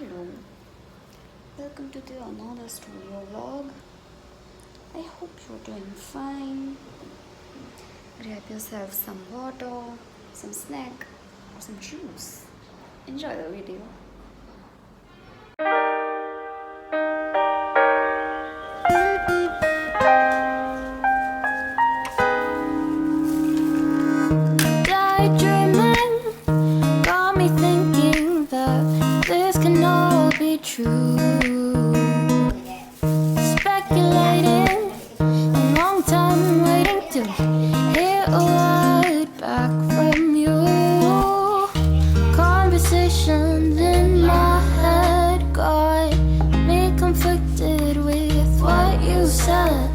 Hello, welcome to the another studio vlog. I hope you're doing fine. Grab yourself some water, some snack, or some juice. Enjoy the video. Daydreaming got me thinking that this can all be true. Speculating, a long time waiting to hear a word back from you. Conversations in my head got me conflicted with what you said.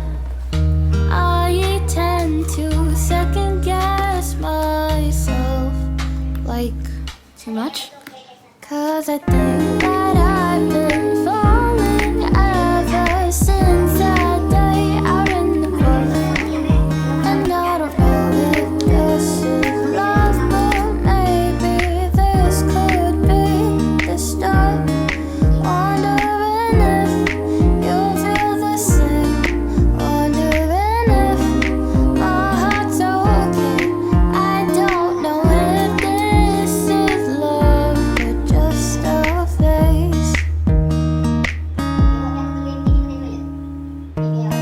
I tend to second guess myself, like too much, 'cause I think that I've been falling ever since that day out in the park. And I don't know if this is love, but maybe this could be the start. Wondering if you feel the same. Wondering if my heart's okay. I don't know if this is love or just a phase.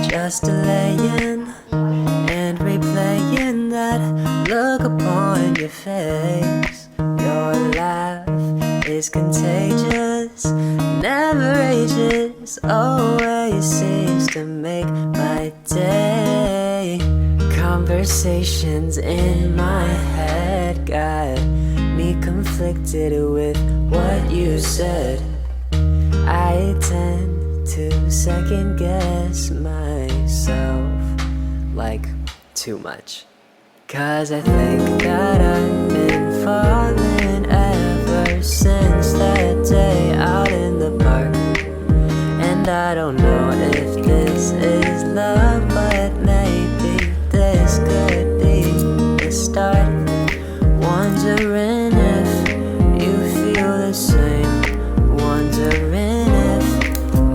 Just delaying and replaying that look upon your face. Your laugh is contagious, never ages, always seems to make my day. Conversations in my head got me conflicted with what you said. I tend to second guess myself, like too much, 'cause I think that I've been falling ever since that day out in the park. And I don't know if this is love, but maybe this could be the start. Wondering if you feel the same. Wondering if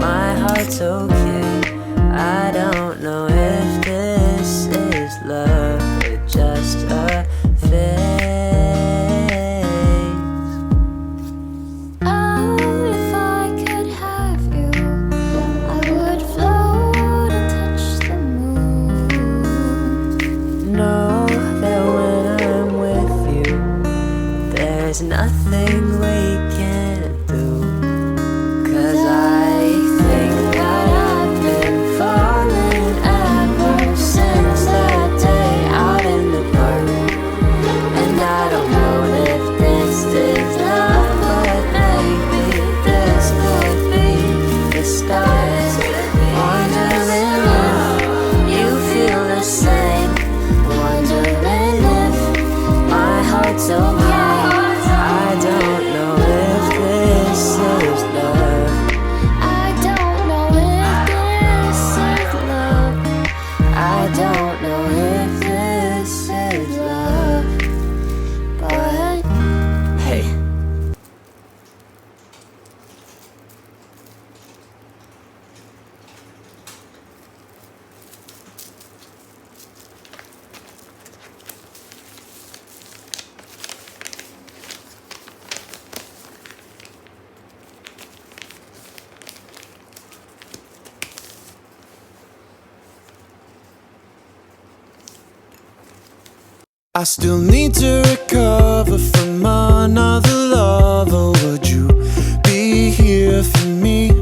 my heart's okay. I don't know if this is love or just a phase. Oh, if I could have you, I would float and touch the moon. Know that when I'm with you, there's nothing we can't do. 'Cause I think that I've been falling ever since that day out in the park. And I don't know if this is love, but maybe this could be the start. Wondering if you feel the same. Wondering if my heart's okay. I don't know if this is love. I don't know if this is love. I don't know if this is love, but Hey, I still need to recover from another lover. Would you be here for me?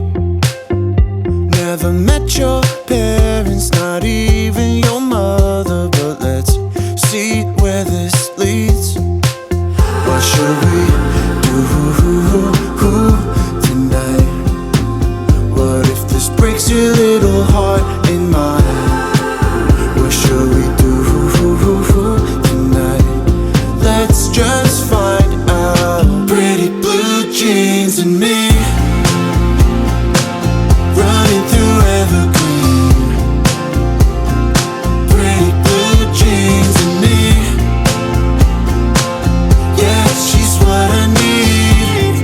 Never met your parents, not even your mother. But let's see where this leads. What should we do tonight? What if this breaks your little heart in mine? What should we do tonight? Let's just find out. Pretty blue jeans and me, running through evergreen. Pretty blue jeans and me, yeah, she's what I need.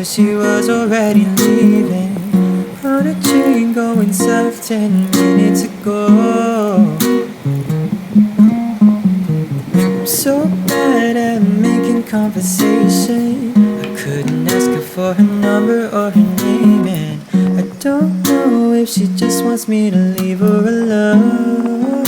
till she was already leaving. On a train going south 10 minutes ago. I'm so bad at making conversation. I couldn't ask her for her number or her name, and I don't know if she just wants me to leave her alone.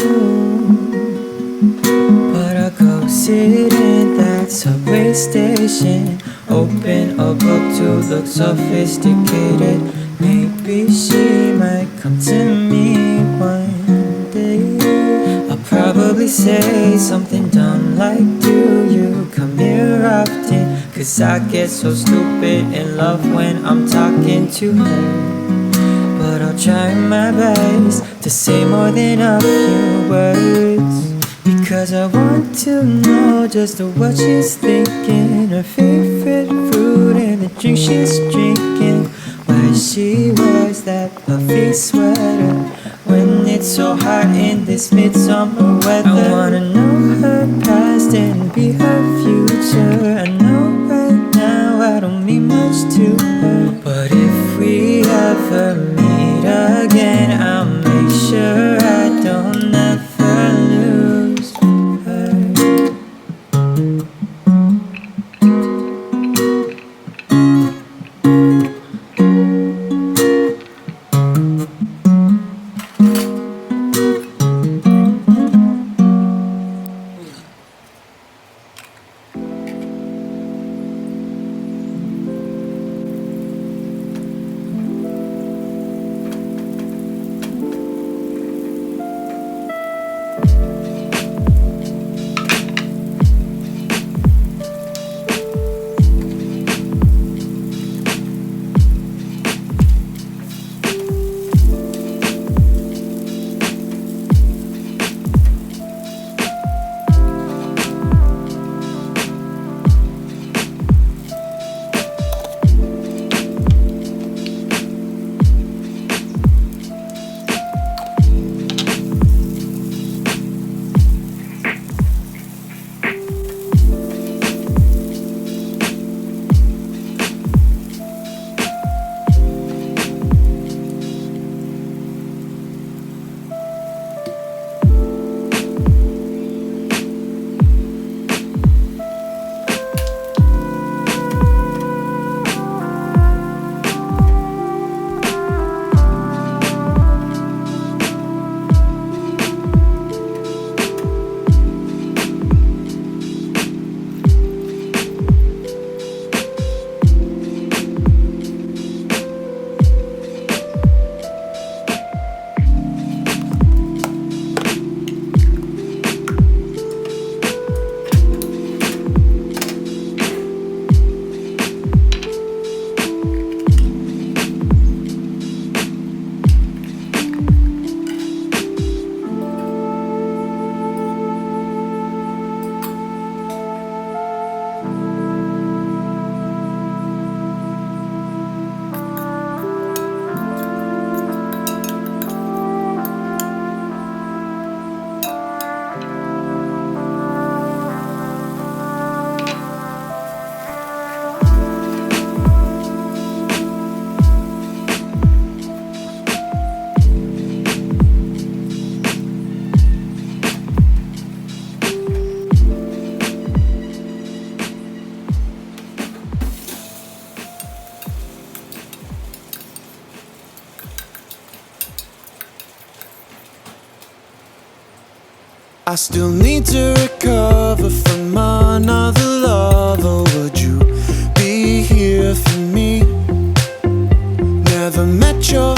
But I'll go sit in that subway station, open a book to look sophisticated. Maybe she might come to me one day. I'll probably say something dumb like, do you come here often? Cause I get so stupid in love when I'm talking to her. But I'll try my best to say more than a few words, because I want to know just what she's thinking, her favorite fruit and the drink she's drinking, why she wears that puffy sweater when it's so hot in this midsummer weather. I wanna know her past and be her future. I know right now I don't mean much to her, but if we ever meet again, I'll make sure I don't ever lose her. I still need to recover from another lover. Would you be here for me? Never met your